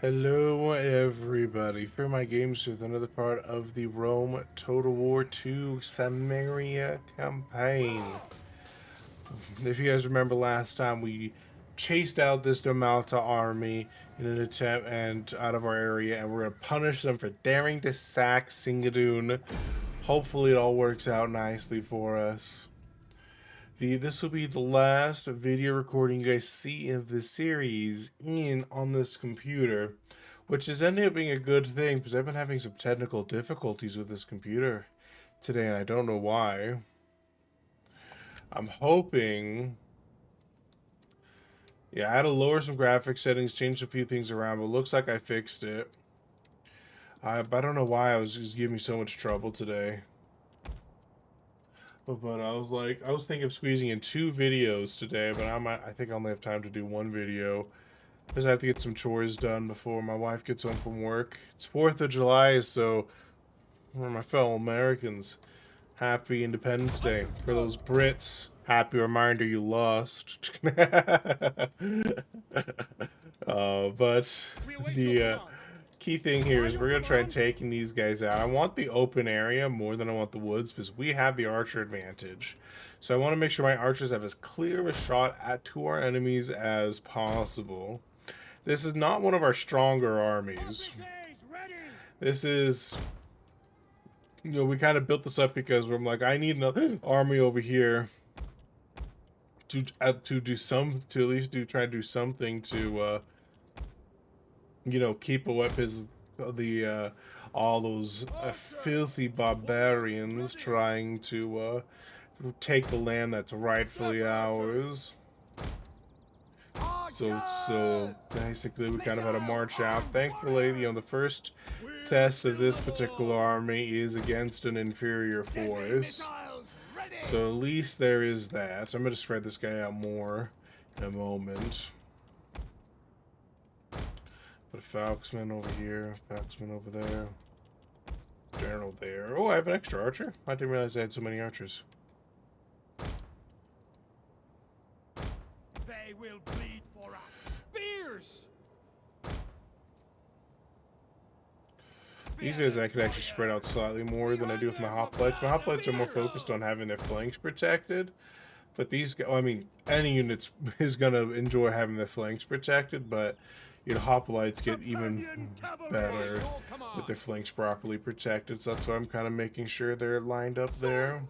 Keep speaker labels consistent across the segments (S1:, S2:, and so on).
S1: Hello everybody, Fearmy Games with another part of the Rome Total War 2 Cimmeria campaign. If you guys remember last time, we chased out this Domalta army in an attempt and out of our area, and we're going to punish them for daring to sack Singdun. Hopefully it all works out nicely for us. This will be the last video recording you guys see in the series on this computer, which is ending up being a good thing because I've been having some technical difficulties with this computer today, and I don't know why. I'm hoping... Yeah, I had to lower some graphics settings, change a few things around, but it looks like I fixed it. But I don't know why it was just giving me so much trouble today. But I was thinking of squeezing in 2 videos today, but I think I only have time to do 1 video. Because I have to get some chores done before my wife gets home from work. It's 4th of July, so for my fellow Americans, happy Independence Day. For those Brits, happy reminder you lost. But the key thing here is we're going to try and taking these guys out. I want the open area more than I want the woods because we have the archer advantage. So I want to make sure my archers have as clear of a shot to our enemies as possible. This is not one of our stronger armies. This is, we kind of built this up because I'm like, I need another army over here to at least try to do something to keep away all those filthy barbarians trying to take the land that's rightfully ours. So basically we kind of had to march out. Thankfully, the first test of this particular army is against an inferior force. So at least there is that. I'm going to spread this guy out more in a moment. Put a Falksman over here, Falksman over there, General there. Oh, I have an extra archer. I didn't realize I had so many archers.
S2: They will bleed for us. Spears!
S1: These guys I could actually spread out slightly more than I do with my hoplites. My hoplites are more focused on having their flanks protected. But these guys, I mean, any unit is going to enjoy having their flanks protected, but hoplites get even better with their flanks properly protected, so that's why I'm kind of making sure they're lined up there.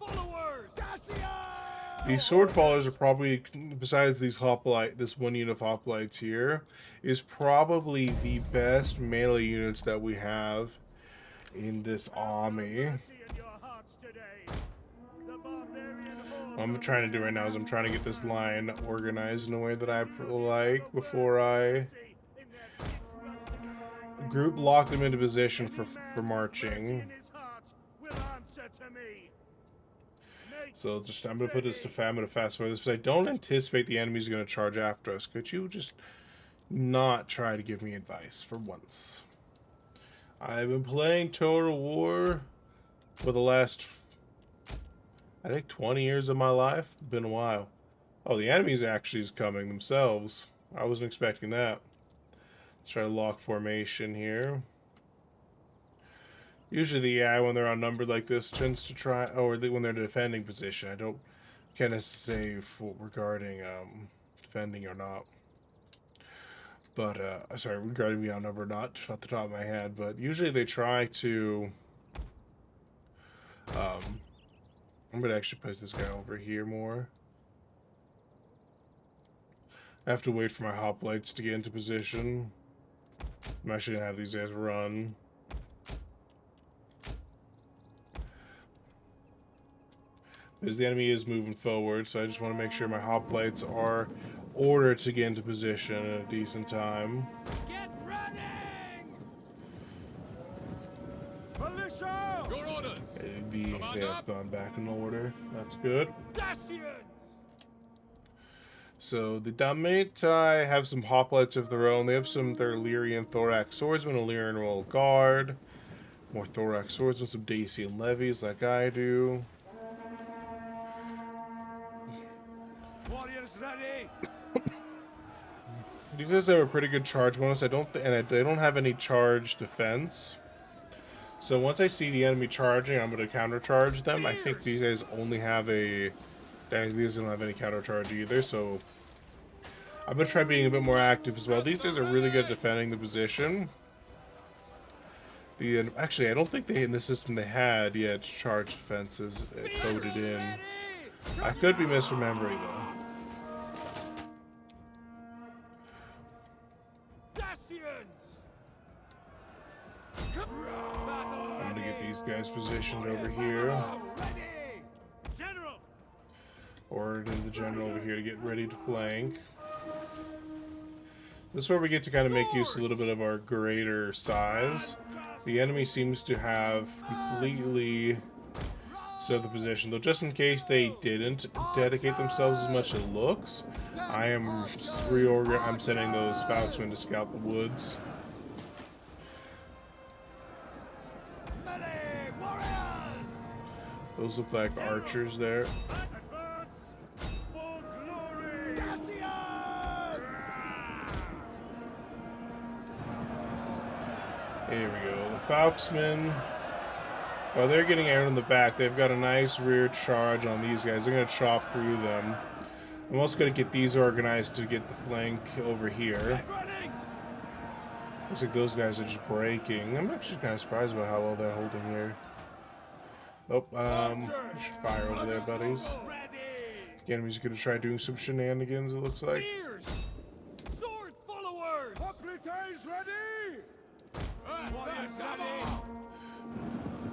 S1: These sword followers are probably, besides this one unit of hoplites here, is probably the best melee units that we have in this army. What I'm trying to do right now is I'm trying to get this line organized in a way that I like before I group lock them into position for marching. So I'm gonna put this to I'm gonna fast forward this because I don't anticipate the enemy's gonna charge after us. Could you just not try to give me advice for once? I've been playing Total War for the last, I think, 20 years of my life. Been a while. Oh, the enemy's actually is coming themselves. I wasn't expecting that. Let's try to lock formation here. Usually the AI, when they're outnumbered like this, tends to try, or when they're in a defending position. I don't kind of say regarding defending or not. But, sorry, regarding being outnumbered, not off the top of my head, but usually they try to, I'm going to actually place this guy over here more. I have to wait for my hoplites to get into position. I'm actually going to have these guys run. Because the enemy is moving forward, so I just want to make sure my hoplites are ordered to get into position at a decent time.
S2: Get running! Militia! Your orders!
S1: They have gone back in order. That's good.
S2: Dacians!
S1: So the Dalmatai have some hoplites of their own. They have some their Illyrian Thorax Swordsmen, Illyrian Royal Guard, more Thorax Swordsmen, some Dacian levies like I do.
S2: Warriors ready!
S1: These guys have a pretty good charge bonus. I don't, they don't have any charge defense. So once I see the enemy charging, I'm going to countercharge them. I think these guys only have a... These don't have any countercharge either, so... I'm going to try being a bit more active as well. These guys are really good at defending the position. Actually, I don't think they, in the system they had yet, charge defenses coded in. I could be misremembering, though. I'm gonna get these guys positioned over here. Or in the general over here to get ready to flank. This is where we get to kind of make use a little bit of our greater size. The enemy seems to have completely set the position, though just in case they didn't dedicate themselves as much as it looks, I'm sending those Falconsmen to scout the woods. Those look like archers there. Here we go. The Falconsmen, while they're getting aired in the back, they've got a nice rear charge on these guys. They're going to chop through them. I'm also going to get these organized to get the flank over here. Looks like those guys are just breaking. I'm actually kind of surprised about how well they're holding here. Oh, you should fire over there, buddies. The enemy's going to try doing some shenanigans, it looks like.
S2: Sword followers! Ready!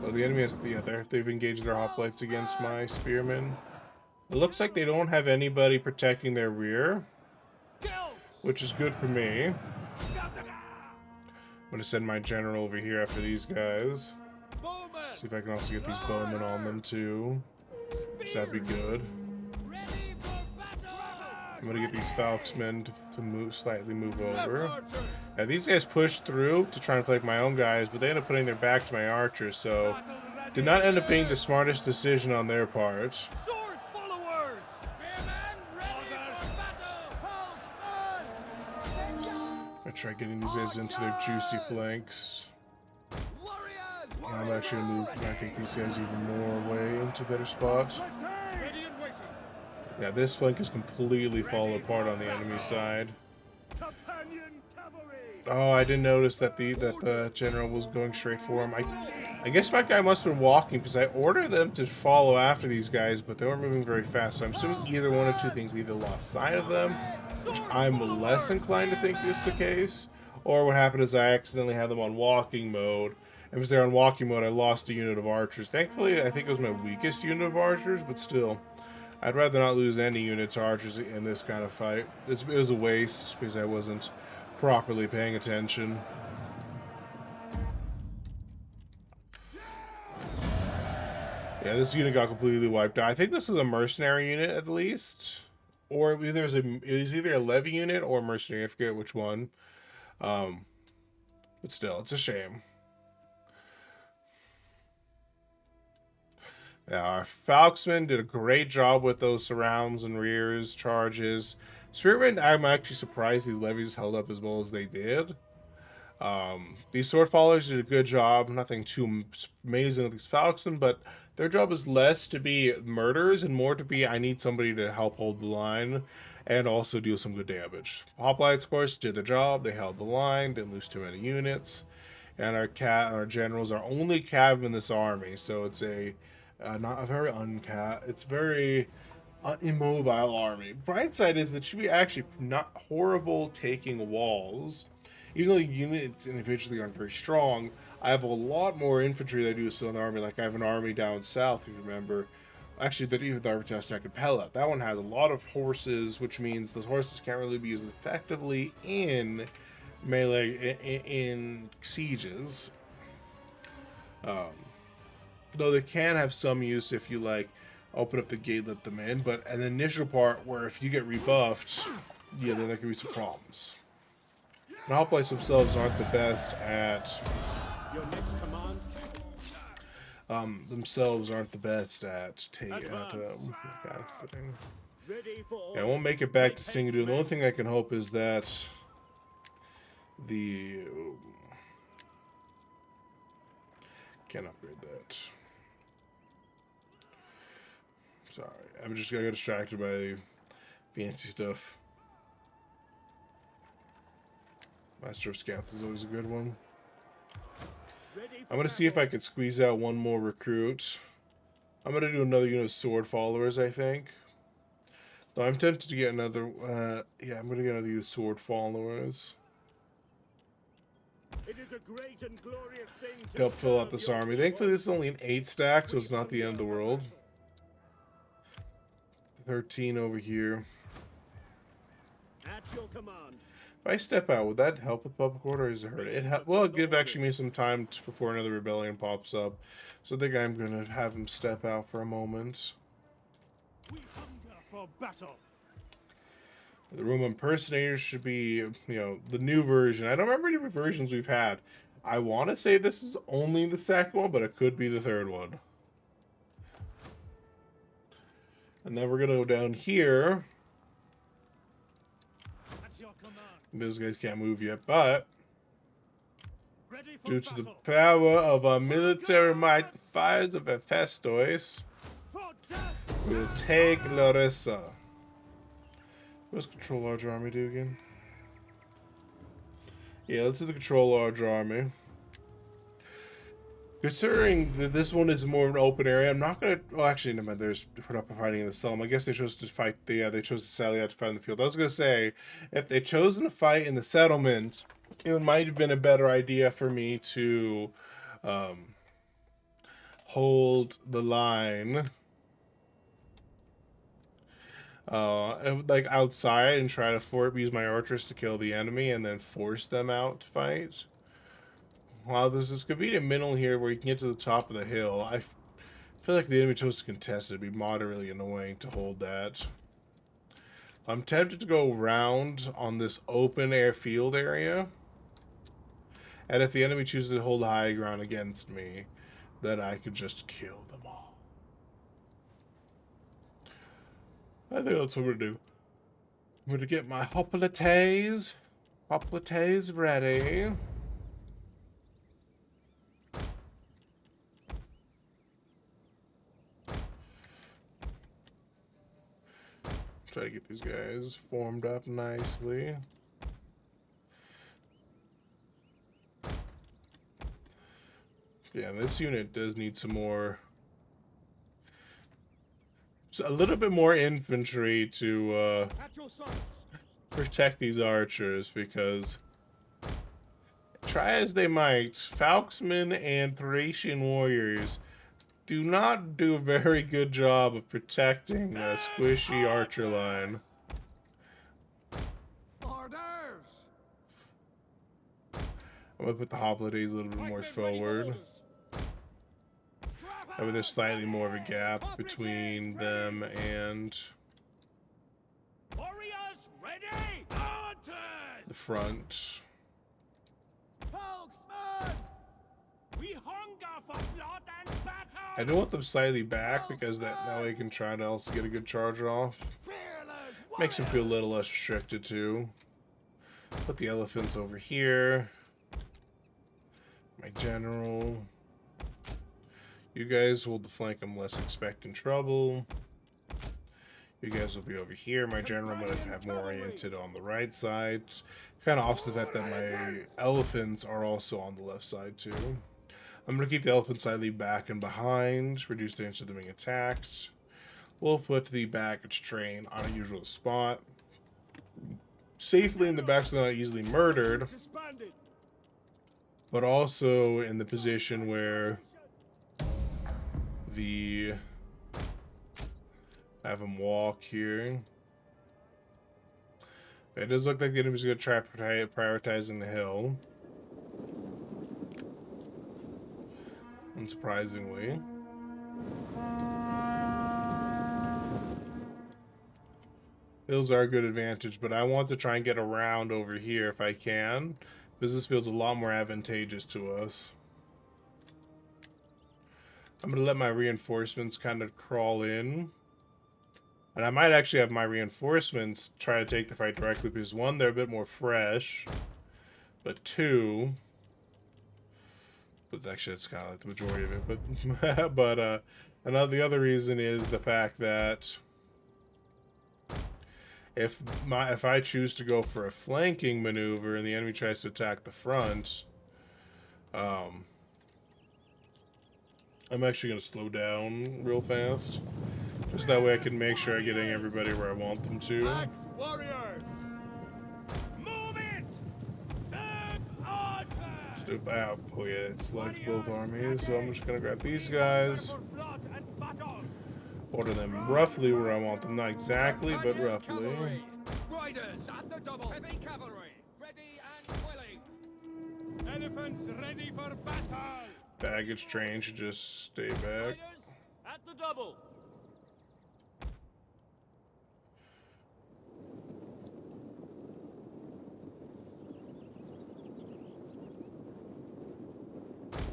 S1: Oh, the enemy has, yeah, they've engaged their hoplites against my spearmen. It looks like they don't have anybody protecting their rear, which is good for me. I'm going to send my general over here after these guys. See if I can also get these bowmen on them too. So that'd be good. I'm gonna get these Falconsmen to slightly move over. Now these guys pushed through to try and flank my own guys, but they ended up putting their back to my archers, so did not end up being the smartest decision on their part.
S2: Sword followers! Spearmen ready for battle!
S1: I try getting these guys into their juicy flanks. And I'm actually gonna move. I think these guys even more away into a better spot. Yeah, this flank is completely fallen apart on the enemy side. Oh, I didn't notice that the general was going straight for him. I guess my guy must have been walking because I ordered them to follow after these guys, but they weren't moving very fast. So I'm assuming either one of two things: either lost sight of them, which I'm less inclined to think is the case, or what happened is I accidentally had them on walking mode. And because they're on walking mode, I lost a unit of archers. Thankfully, I think it was my weakest unit of archers, but still. I'd rather not lose any units of archers in this kind of fight. It was a waste because I wasn't properly paying attention. Yeah, this unit got completely wiped out. I think this is a mercenary unit at least. Or it was either a levy unit or a mercenary. I forget which one. But still, it's a shame. Yeah, our Falconsmen did a great job with those surrounds and rears charges. Spearmen, I'm actually surprised these levies held up as well as they did. These sword followers did a good job. Nothing too amazing with these Falconsmen, but their job is less to be murderers and more to be, I need somebody to help hold the line and also deal some good damage. Hoplites, of course, did the job. They held the line, didn't lose too many units. And our generals are only cav in this army, so it's a not a very it's very immobile army. Bright side is that should be actually not horrible taking walls. Even though the units individually aren't very strong, I have a lot more infantry than I do with Southern Army. Like I have an army down south, if you remember. Actually, that even the army test I could pellet. That one has a lot of horses, which means those horses can't really be used effectively in melee in sieges. Though they can have some use if you like open up the gate, let them in. But an initial part where if you get rebuffed, yeah, then there can be some problems. And hoplites themselves aren't the best at yeah, I won't make it back to Singdun. The only thing I can hope is that the... Can't upgrade that. Sorry, I'm just gonna get distracted by fancy stuff. Master of Scouts is always a good one. I'm gonna see if I can squeeze out one more recruit. I'm gonna do another unit of sword followers, I think. Though I'm tempted to get another. Yeah, I'm gonna get another unit of sword followers.
S2: It is a great and glorious thing to
S1: Help fill out
S2: serve
S1: this
S2: your
S1: army.
S2: people.
S1: Thankfully, this is only an 8 stack, so it's not the end of the world. 13 over here.
S2: At your command.
S1: If I step out, would that help with public order or does it hurt it? Well, it give actually me some time before another rebellion pops up. So I think I'm going to have him step out for a moment.
S2: We hunger for battle.
S1: The Room Impersonators should be, you know, the new version. I don't remember any versions we've had. I want to say this is only the second one, but it could be the third one. And then we're going to go down here.
S2: At your command.
S1: Those guys can't move yet, but
S2: Ready for
S1: due to the
S2: battle.
S1: power of our military might, the fires of Hephaestus,
S2: For death.
S1: we'll take Larissa. What does Control Large Army do again? Yeah, let's do the Control Large Army. Considering that this one is more of an open area, I'm not gonna. Well, actually, never mind. There's we're not fighting in the Somme. I guess they chose to fight. Yeah, they chose to sally out to fight in the field. I was gonna say, if they chosen to fight in the settlement, it might have been a better idea for me to hold the line, like outside, and try to use my archers to kill the enemy, and then force them out to fight. Wow, there's this convenient middle here where you can get to the top of the hill. I feel like the enemy chose to contest it. It'd be moderately annoying to hold that. I'm tempted to go round on this open air field area. And if the enemy chooses to hold high ground against me, then I could just kill them all. I think that's what we're gonna do. I'm gonna get my hoplites ready. Try to get these guys formed up nicely. Yeah, this unit does need some more... a little bit more infantry to
S2: At your sides.
S1: protect these archers, because try as they might, Falksmen and Thracian warriors do not do a very good job of protecting a squishy archer line.
S2: Orders.
S1: I'm gonna put the hoplites a little bit more forward. That way there's slightly more of a gap between them and
S2: Warriors ready. Hunters.
S1: the front.
S2: Folksmen. We hunger for blood and battle.
S1: I do want them slightly back because that way I can try to also get a good charge off.
S2: Fearless
S1: Makes them feel a little less restricted too. Put the elephants over here. My general. You guys hold the flank I'm less expecting trouble. You guys will be over here. My general might have more oriented on the right side. Kind of offset that my elephants are also on the left side too. I'm going to keep the elephants slightly back and behind. Reduce the chance of them being attacked. We'll put the baggage train on a usual spot. Safely in the back so they're not easily murdered.
S2: disbanded.
S1: But also in the position where have them walk here. It does look like the enemy's going to try prioritizing the hill. Unsurprisingly. Hills are a good advantage, but I want to try and get around over here if I can, because this feels a lot more advantageous to us. I'm going to let my reinforcements kind of crawl in. And I might actually have my reinforcements try to take the fight directly, because one, they're a bit more fresh. but two. But actually, it's kind of like the majority of it. But the other reason is the fact that if I choose to go for a flanking maneuver and the enemy tries to attack the front, I'm actually going to slow down real fast. Just that way I can make sure I'm getting everybody where I want them to.
S2: Warriors! Move it! Step archer!
S1: Oh yeah, it's like both armies, so I'm just going to grab these guys. Order them roughly where I want them. Not exactly, but roughly.
S2: Riders at the double. Heavy cavalry, ready and willing. Elephants ready for battle.
S1: Baggage train should just stay back.
S2: Riders at the double.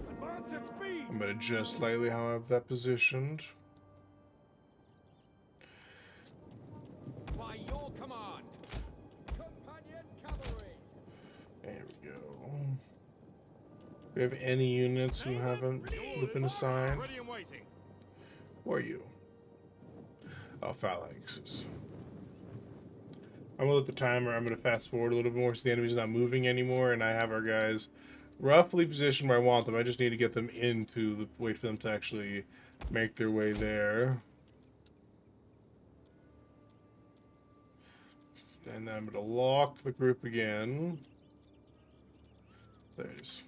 S2: Advance at speed.
S1: I'm going to adjust slightly how I have that positioned.
S2: By your command. Companion cavalry.
S1: There we go. Do we have any units who haven't been assigned?
S2: Ready and waiting.
S1: Who are you? Oh, phalanxes. I'm going to let the timer, I'm going to fast forward a little bit more so the enemy's not moving anymore, and I have our guys roughly positioned where I want them. I just need to get them into the, wait for them to actually make their way there. And then I'm going to lock the group again. There's.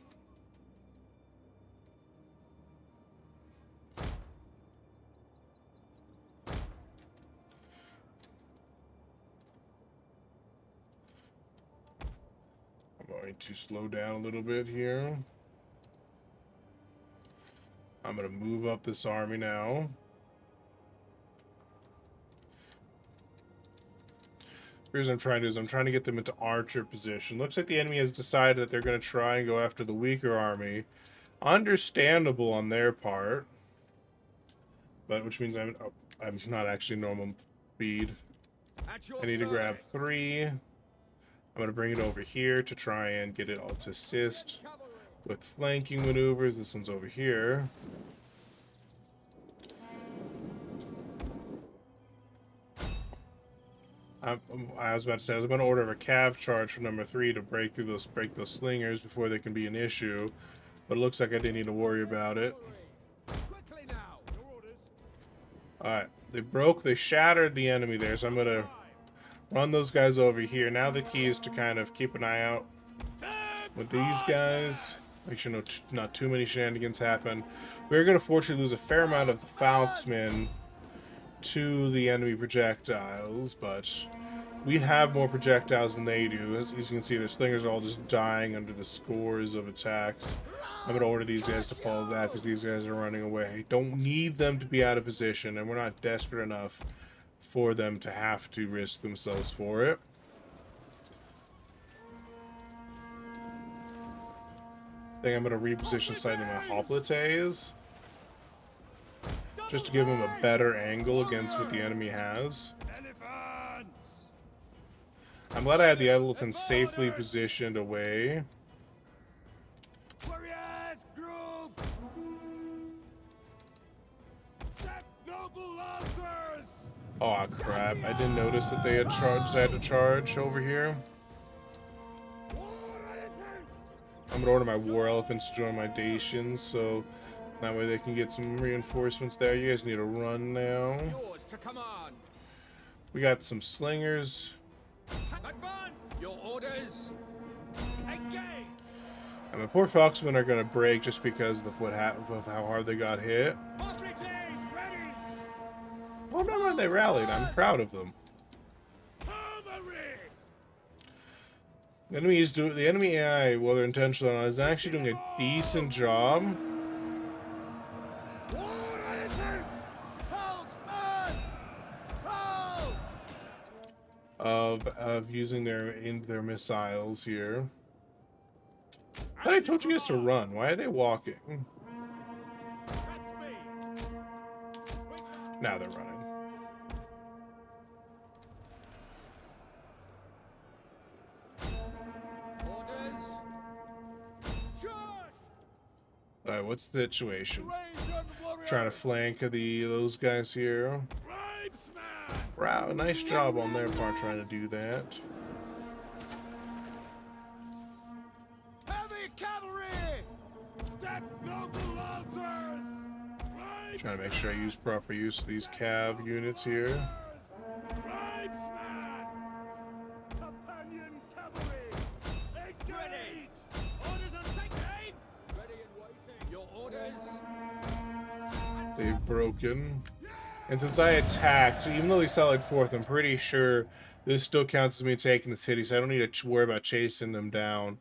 S1: I'm going to slow down a little bit here. I'm going to move up this army now. The reason I'm trying to do is I'm trying to get them into archer position. Looks like the enemy has decided that they're going to try and go after the weaker army. Understandable on their part. But which means I'm not actually normal speed. I need to grab 3. I'm going to bring it over here to try and get it all to assist with flanking maneuvers. This one's over here. I was about to say I was going to order a cav charge for number 3 to break those slingers before they can be an issue, but it looks like I didn't need to worry about it. All right, they shattered the enemy there, so I'm gonna run those guys over here. Now the key is to kind of keep an eye out with these guys. Make sure not too many shenanigans happen. We're gonna fortunately lose a fair amount of the Falksmen to the enemy projectiles, but we have more projectiles than they do. As you can see, their slingers are all just dying under the scores of attacks. I'm going to order these guys to follow that because these guys are running away. Don't need them to be out of position, and we're not desperate enough for them to have to risk themselves for it. I think I'm going to reposition slightly my hoplites, just to give them a better angle against what the enemy has. I'm glad I had the elephants safely positioned away.
S2: Warriors, group! Step noble lancers!
S1: Oh crap, I didn't notice that they had charged. I had to charge over here. I'm gonna order my war elephants to join my Dacians, so that way they can get some reinforcements there. You guys need to run now.
S2: Yours to command.
S1: We got some slingers.
S2: Advance! Your orders! Engage!
S1: And my poor Falksmen are gonna break just because of how hard they got hit.
S2: Hoplites, ready!
S1: Well, never mind, they rallied. I'm proud of them.
S2: Cavalry!
S1: The enemy AI, well, they're intentional, is actually doing a decent job. Of using their missiles here. I thought I told you guys to run. Why are they walking? Now they're running.
S2: Orders.
S1: Alright, what's the situation?
S2: Trajan
S1: Trying to
S2: warriors!
S1: flank those guys here.
S2: Tribesmen!
S1: Wow, nice job on their part trying to do that.
S2: Heavy cavalry! Step noble lancers!
S1: Trying to make sure I use proper use of these cav units here.
S2: Tribesmen! Companion cavalry! Take ready! Orders on take aim! Ready and waiting. Your orders?
S1: They've broken. And since I attacked, even though they sallied forth, I'm pretty sure this still counts as me taking the city, so I don't need to worry about chasing them down.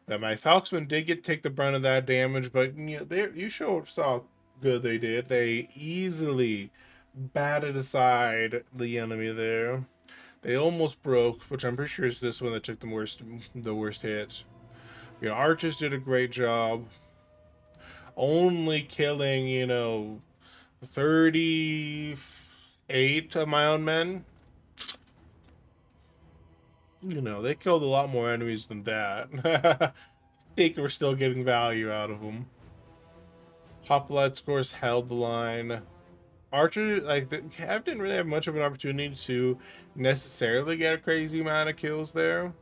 S1: That my Falksmen did take the brunt of that damage, but you know, you saw how good they did. They easily batted aside the enemy there. They almost broke, which I'm pretty sure is this one that took the worst hit. You know, archers did a great job. Only killing, 38 of my own men. You know, they killed a lot more enemies than that. I think we're still getting value out of them. Hoplites, of course, held the line. Archer, like, the Cav didn't really have much of an opportunity to necessarily get a crazy amount of kills there.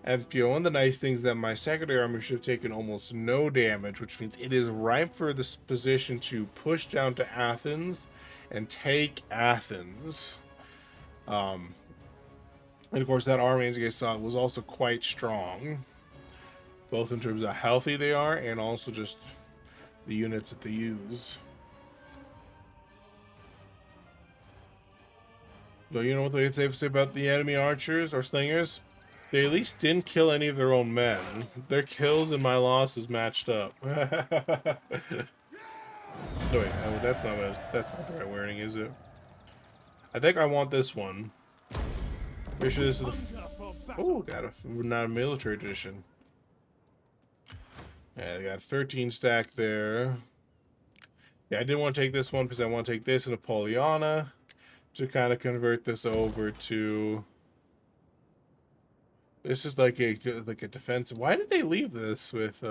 S1: And one of the nice things that my secondary army should have taken almost no damage, which means it is ripe for this position to push down to Athens and take Athens. And of course, that army, as you guys saw, was also quite strong, both in terms of how healthy they are and also just the units that they use. But you know what they say about the enemy archers or slingers? They at least didn't kill any of their own men. Their kills and my losses matched up. Oh wait, that's not the right wording, is it? I think I want this one. Make sure this is the. Oh, got not a military edition. Yeah, I got 13 stack there. Yeah, I didn't want to take this one because I want to take this in Napoleona to kind of convert this over to. This is like a defensive. Why did they leave this with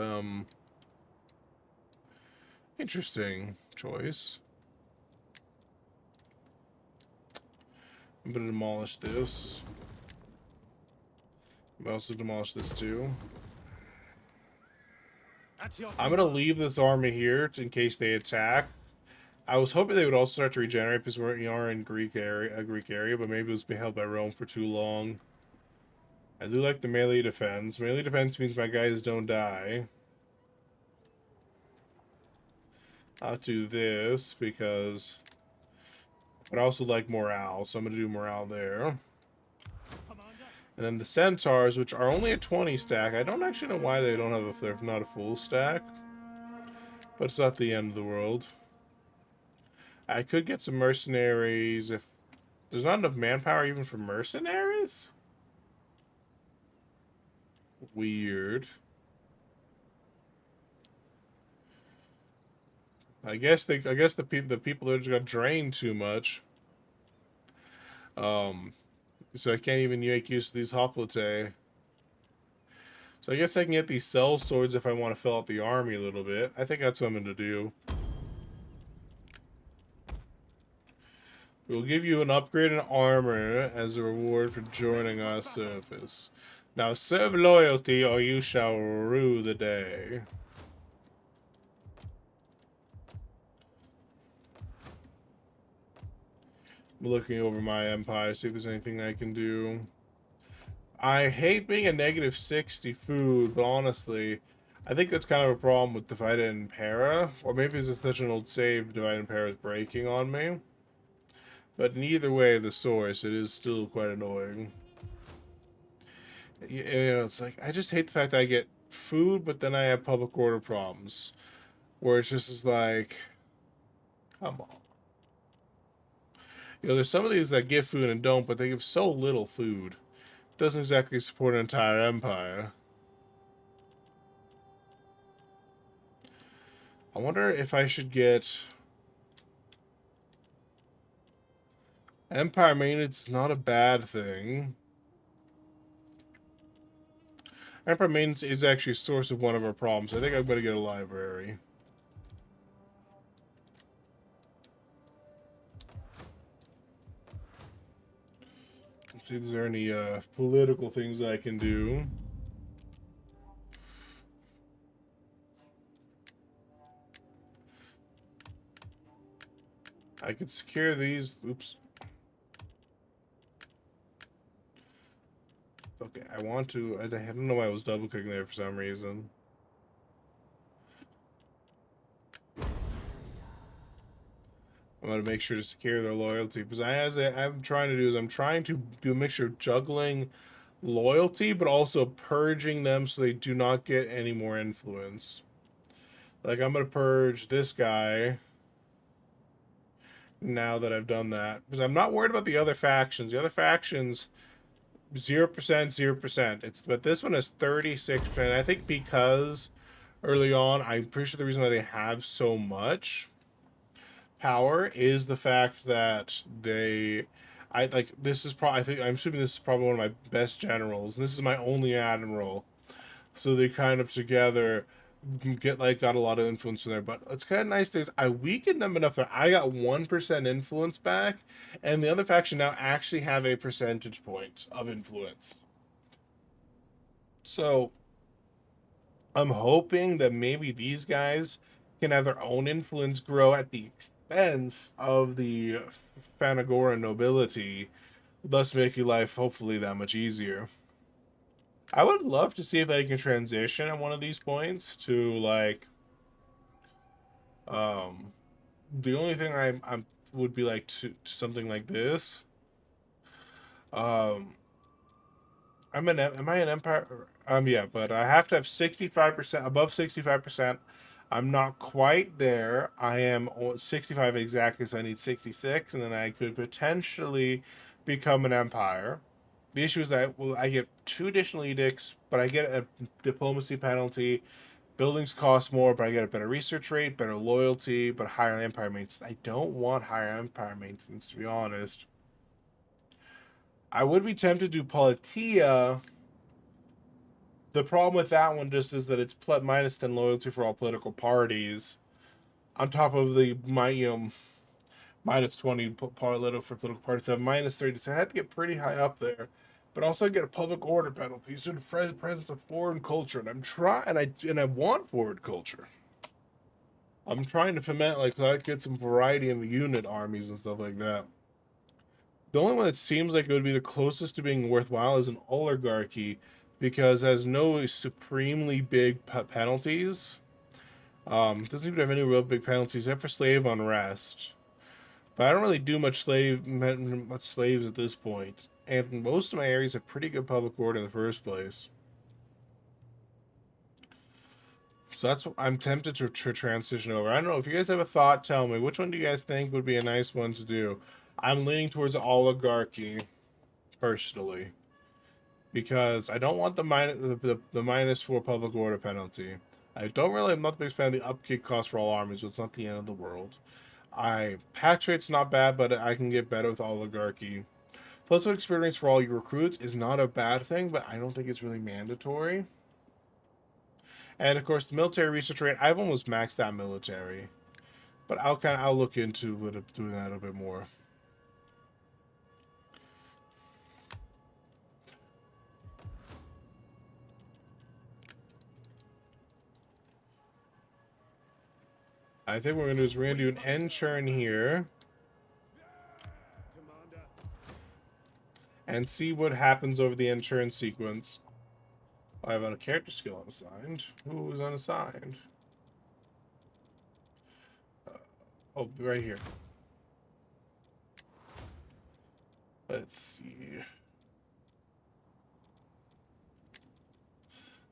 S1: Interesting choice. I'm gonna demolish this. I'm also demolish this too. I'm gonna leave this army here in case they attack. I was hoping they would also start to regenerate because we are in Greek area, but maybe it was being held by Rome for too long. I do like the melee defense. Melee defense means my guys don't die. I'll do this because I'd also like morale, so I'm going to do morale there. And then the centaurs, which are only a 20 stack. I don't actually know why they don't have if they're not a full stack, but it's not the end of the world. I could get some mercenaries if there's not enough manpower even for mercenaries. Weird. I guess the people that just got drained too much. So I can't even make use of these hoplite. So I guess I can get these cell swords if I want to fill out the army a little bit. I think that's what I'm going to do. We'll give you an upgrade in armor as a reward for joining our service. Now serve loyalty or you shall rue the day. I'm looking over my empire, see if there's anything I can do. I hate being a negative 60 food, but honestly, I think that's kind of a problem with Divide and Impera. Or maybe it's such an old save, Divide and Impera is breaking on me. But in either way, the source, it is still quite annoying. You know, it's like, I just hate the fact that I get food, but then I have public order problems. Where it's just like, come on. You know, there's some of these that give food and don't, but they give so little food. Doesn't exactly support an entire empire. I wonder if I should get empire maintenance. Not a bad thing. Empire Maintenance is actually a source of one of our problems. I think I'm going to get a library. Let's see if there's any political things I can do. I could secure these. Oops. Okay, I want to. I don't know why I was double clicking there for some reason. I'm gonna make sure to secure their loyalty because I'm trying to do is I'm trying to do a mixture of juggling loyalty, but also purging them so they do not get any more influence. Like I'm gonna purge this guy. Now that I've done that, because I'm not worried about the other factions. The other factions, 0%, 0%. But this one is 36%. I think because early on, I'm pretty sure the reason why they have so much power is the fact that I like this is probably. I think I'm assuming this is probably one of my best generals, and this is my only admiral. So they kind of together got a lot of influence in there, but it's kind of nice things. I weakened them enough that I got 1% influence back, and the other faction now actually have a percentage point of influence. So I'm hoping that maybe these guys can have their own influence grow at the expense of the Fanagora nobility, thus making life hopefully that much easier. I would love to see if I can transition at one of these points to like um the only thing I'm would be like to something like this. Um am I an empire? Yeah, but I have to have 65% above 65%. I'm not quite there. I am 65 exactly, so I need 66, and then I could potentially become an empire. The issue is that I get 2 additional edicts, but I get a diplomacy penalty. Buildings cost more, but I get a better research rate, better loyalty, but higher empire maintenance. I don't want higher empire maintenance, to be honest. I would be tempted to do Politia. The problem with that one just is that it's minus 10 loyalty for all political parties, on top of the minus 20 political for political parties. So I have minus 30, so I have to get pretty high up there. But also I get a public order penalty due to the presence of foreign culture, and I'm trying, and I want foreign culture. I'm trying to foment like so I get some variety in the unit armies and stuff like that. The only one that seems like it would be the closest to being worthwhile is an oligarchy, because it has no supremely big penalties. It doesn't even have any real big penalties except for slave unrest. But I don't really do much slaves at this point, and most of my areas have pretty good public order in the first place. So that's what I'm tempted to transition over. I don't know if you guys have a thought. Tell me, which one do you guys think would be a nice one to do? I'm leaning towards oligarchy, personally, because I don't want the -4 public order penalty. I'm not the biggest fan of the upkeep cost for all armies, but it's not the end of the world. Patch rate's not bad, but I can get better with oligarchy. Plus, experience for all your recruits is not a bad thing, but I don't think it's really mandatory. And of course, the military research rate, I've almost maxed out military, but I'll look into doing that a bit more. I think what we're gonna do is we're gonna do an end turn here and see what happens over the end turn sequence. I have a character skill unassigned. Who is unassigned? Oh, right here. Let's see.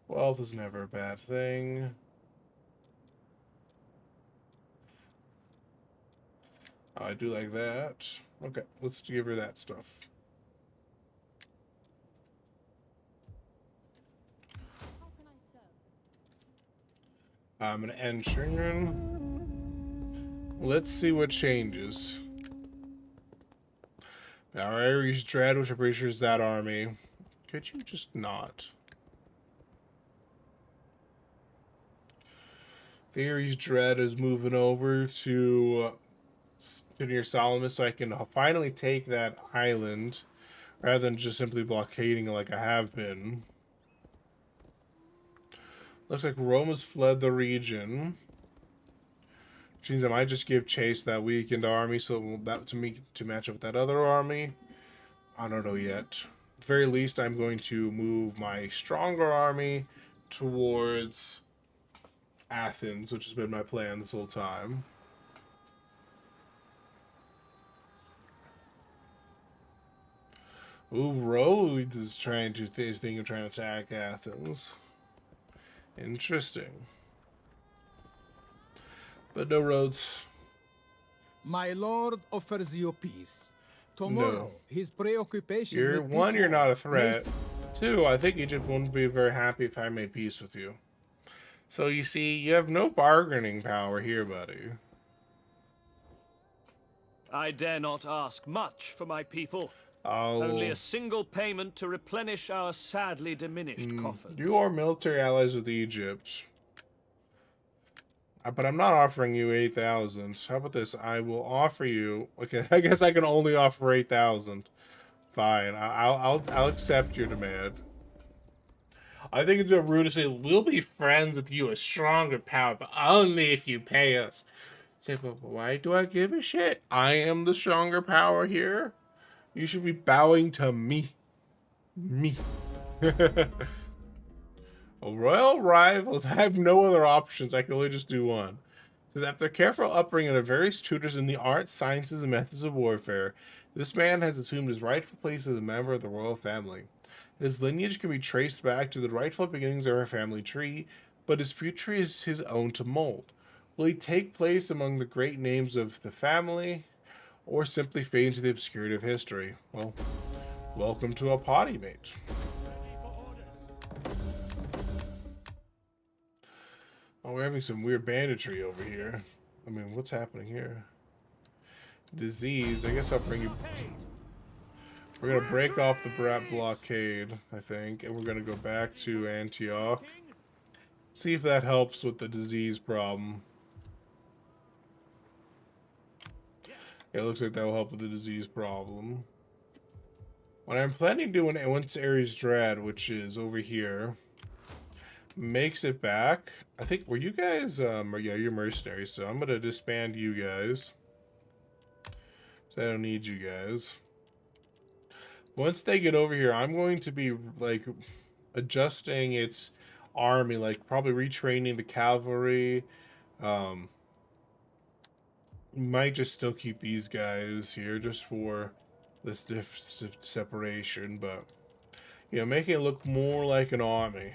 S1: Wealth is never a bad thing. I do like that. Okay, let's give her that stuff. I'm gonna end turn. Let's see what changes. Our Ares Dread, which I'm pretty sure is that army. Could you just not? Theory's Dread is moving over to near Solomon, so I can finally take that island rather than just simply blockading it like I have been. Looks like Rome has fled the region. Which means I might just give chase to that weakened army so that to match up with that other army. I don't know yet. At the very least, I'm going to move my stronger army towards Athens, which has been my plan this whole time. Ooh, Rhodes is trying to thinking of trying to attack Athens. Interesting. But no Rhodes.
S3: My lord offers you peace. Tomorrow, his preoccupation
S1: You're
S3: with
S1: one,
S3: this
S1: you're
S3: war
S1: not a threat.
S3: may-
S1: Two, I think Egypt wouldn't be very happy if I made peace with you. So you see, you have no bargaining power here, buddy.
S4: I dare not ask much for my people.
S1: Oh,
S4: Only a single payment to replenish our sadly diminished coffers.
S1: you are military allies with Egypt. But I'm not offering you 8,000. How about this? I will offer you. Okay, I guess I can only offer 8,000. Fine, I'll accept your demand. I think it's rude to say we'll be friends with you, a stronger power, but only if you pay us. Say, but why do I give a shit? I am the stronger power here. You should be bowing to me. Me. A royal rival. I have no other options. I can only just do one. Says after careful upbringing of various tutors in the arts, sciences, and methods of warfare, this man has assumed his rightful place as a member of the royal family. His lineage can be traced back to the rightful beginnings of our family tree, but his future is his own to mold. Will he take place among the great names of the family, or simply fade into the obscurity of history? Well, welcome to a potty mate. Oh, we're having some weird banditry over here. I mean, what's happening here? Disease. I guess I'll bring you... We're going to break off the Brat blockade, I think, and we're going to go back to Antioch. See if that helps with the disease problem. Yeah, it looks like that will help with the disease problem. What I'm planning to do once Ares Dread, which is over here, makes it back. I think, were you guys, yeah, you're mercenaries, so I'm going to disband you guys. So I don't need you guys. Once they get over here, I'm going to be, like, adjusting its army, like, probably retraining the cavalry. Might just still keep these guys here just for this separation, but, you know, making it look more like an army.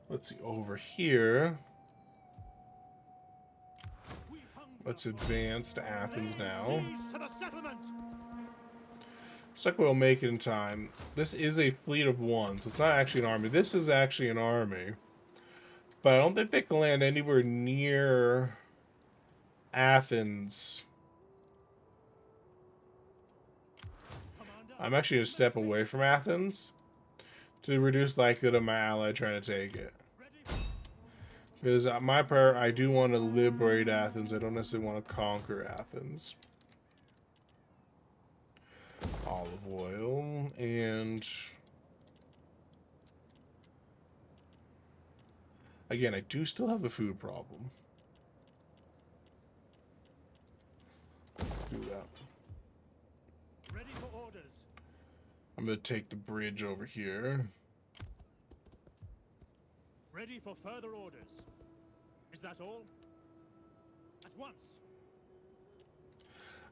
S1: Let's see, over here. Let's advance to Athens now. Looks like we'll make it in time. This is a fleet of one, so it's not actually an army. This is actually an army. But I don't think they can land anywhere near Athens. I'm actually going to step away from Athens to reduce likelihood of my ally trying to take it. Because my prayer, I do want to liberate Athens. I don't necessarily want to conquer Athens. Olive oil and... Again, I do still have a food problem. Do that.
S2: Ready for orders.
S1: I'm going to take the bridge over here.
S2: Ready for further orders. Is that all? At once.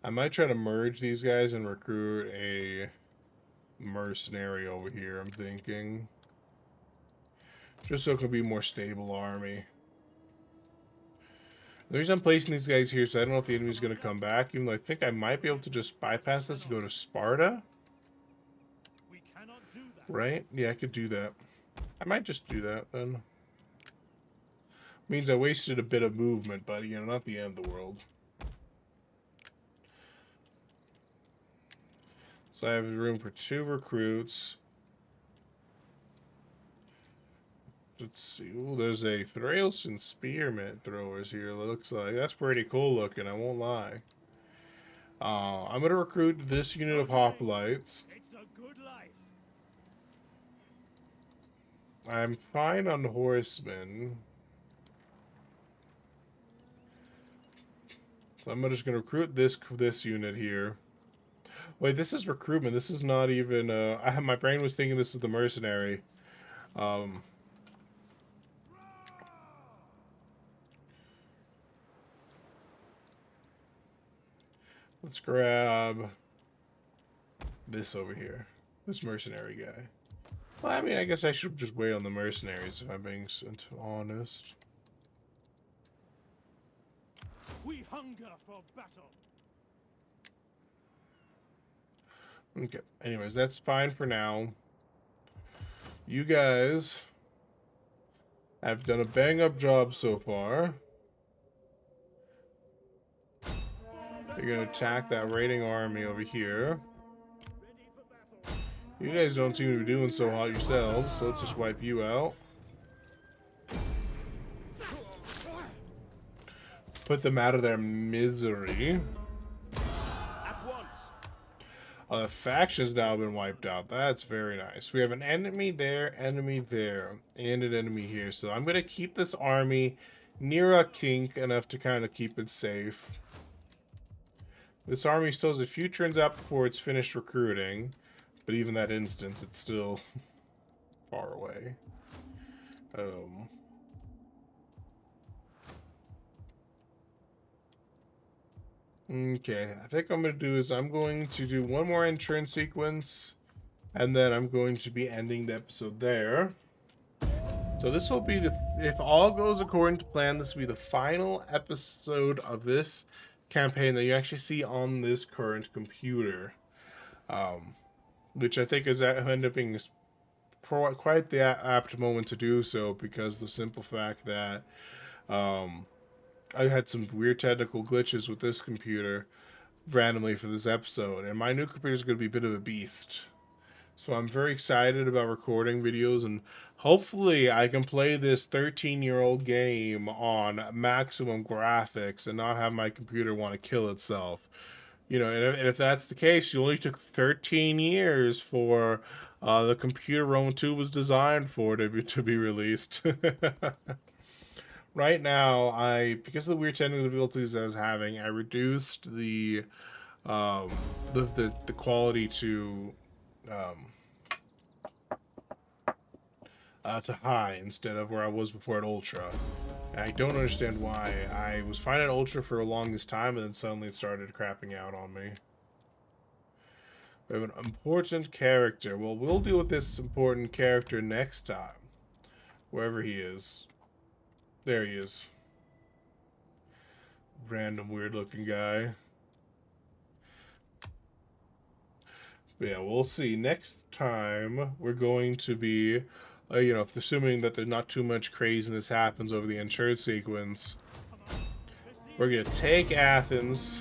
S1: I might try to merge these guys and recruit a mercenary over here, I'm thinking. Just so it can be a more stable army. The reason I'm placing these guys here is I don't know if the enemy's going to come back, even though I think I might be able to just bypass this and go to Sparta.
S2: We cannot do that.
S1: Right? Yeah, I could do that. I might just do that then. Means I wasted a bit of movement, but, you know, not the end of the world. So I have room for 2 recruits. Let's see. Ooh, there's a Thrailson spearmint throwers here. It looks like that's pretty cool looking. I won't lie. I'm gonna recruit this unit of hoplites.
S2: It's a good life.
S1: I'm fine on horsemen. So I'm just gonna recruit this unit here. Wait, this is recruitment. This is not even. My brain was thinking this is the mercenary. Let's grab this over here. This mercenary guy. Well, I mean, I guess I should just wait on the mercenaries if I'm being honest.
S2: We hunger for battle.
S1: Okay. Anyways, that's fine for now. You guys have done a bang-up job so far. You're gonna attack that raiding army over here. You guys don't seem to be doing so hot yourselves, so let's just wipe you out. Put them out of their misery.
S2: At once.
S1: The faction's now been wiped out. That's very nice. We have an enemy there, and an enemy here. So I'm going to keep this army near a kink enough to kind of keep it safe. This army still has a few turns out before it's finished recruiting. But even that instance, it's still far away. Okay, I think I'm going to do is I'm going to do one more entrance sequence, and then I'm going to be ending the episode there. So this will be if all goes according to plan, this will be the final episode of this campaign that you actually see on this current computer. Which I think is end up being quite the apt moment to do so, because the simple fact that I had some weird technical glitches with this computer randomly for this episode, and my new computer is going to be a bit of a beast. So I'm very excited about recording videos, and hopefully I can play this 13-year-old game on maximum graphics and not have my computer want to kill itself. You know, and if that's the case, you only took 13 years for the computer Rome 2 was designed for to be released. Right now, because of the weird technical difficulties I was having, I reduced the quality to high instead of where I was before at ultra. And I don't understand why. I was fine at ultra for the longest time, and then suddenly it started crapping out on me. We have an important character. Well, we'll deal with this important character next time. Wherever he is. There he is. Random weird looking guy. But yeah, we'll see. Next time, we're going to be... you know, assuming that there's not too much craziness happens over the insured sequence, we're gonna take Athens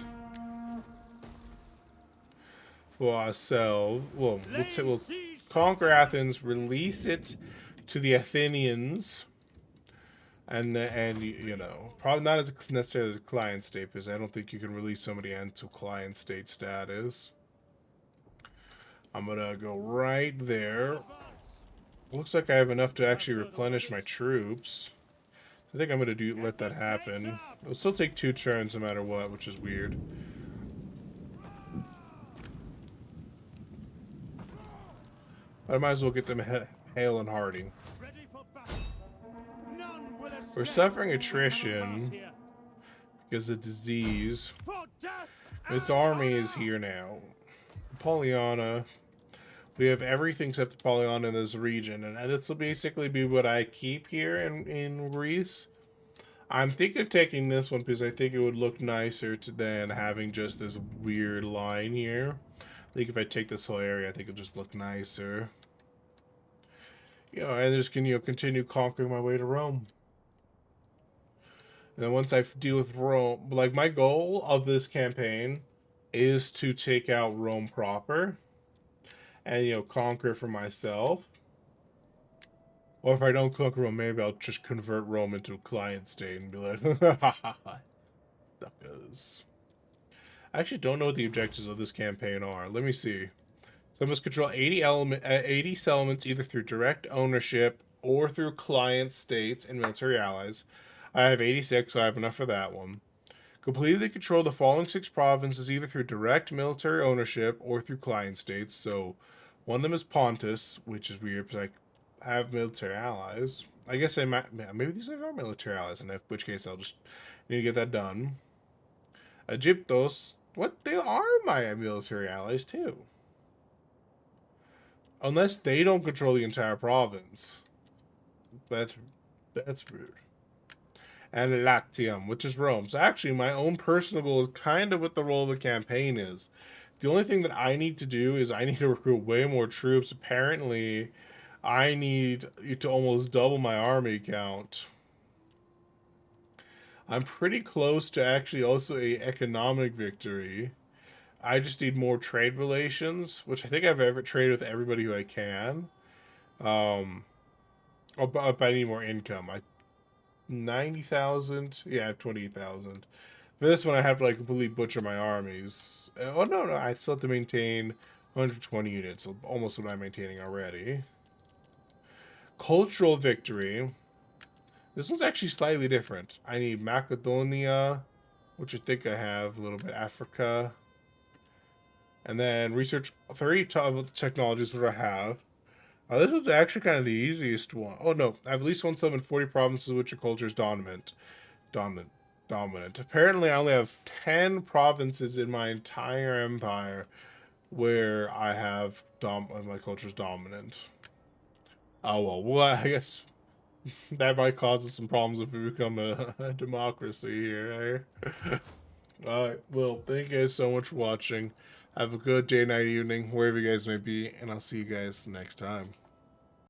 S1: for ourselves. Well, we'll conquer Athens, release it to the Athenians, and you know, probably not as necessarily as a client state, because I don't think you can release somebody into client state status. I'm gonna go right there. Looks like I have enough to actually replenish my troops. I think I'm going to let that happen. It'll still take 2 turns no matter what, which is weird. But I might as well get them hale and hearty. We're suffering attrition because of disease. This army is here now. Pollyanna. We have everything except Apollyon in this region, and this will basically be what I keep here in Greece. I'm thinking of taking this one because I think it would look nicer than having just this weird line here. I think if I take this whole area, I think it'll just look nicer. You know, and just can, you know, continue conquering my way to Rome. And then once I deal with Rome, like my goal of this campaign is to take out Rome proper. And, you know, conquer for myself. Or if I don't conquer Rome, maybe I'll just convert Rome into a client state and be like, ha ha ha, suckers. I actually don't know what the objectives of this campaign are. Let me see. So I must control 80 settlements either through direct ownership or through client states and military allies. I have 86, so I have enough for that one. Completely control the following 6 provinces either through direct military ownership or through client states. So one of them is Pontus, which is weird because I have military allies. I guess I might, maybe these are military allies, in which case I'll just need to get that done. Egyptos, what? They are my military allies too. Unless they don't control the entire province. That's rude. And Latium, which is Rome. So actually, my own personal goal is kind of what the role of the campaign is. The only thing that I need to do is I need to recruit way more troops. Apparently, I need to almost double my army count. I'm pretty close to actually also a economic victory. I just need more trade relations, which I think I've ever traded with everybody who I can. But I need more income. 90,000. Yeah, I have 28,000. For this one, I have to like completely butcher my armies. Oh no, I still have to maintain 120 units, almost what I'm maintaining already. Cultural victory. This one's actually slightly different. I need Macedonia, which I think I have a little bit. Africa. And then research 30 technologies, which I have. This is actually kind of the easiest one. Oh no, I have at least one sum in 40 provinces which your culture is dominant. Apparently I only have 10 provinces in my entire empire where I have my culture is dominant. Oh well, I guess that might cause us some problems if we become a democracy here, eh? Alright, well, thank you guys so much for watching. Have a good day, night, evening, wherever you guys may be, and I'll see you guys next time.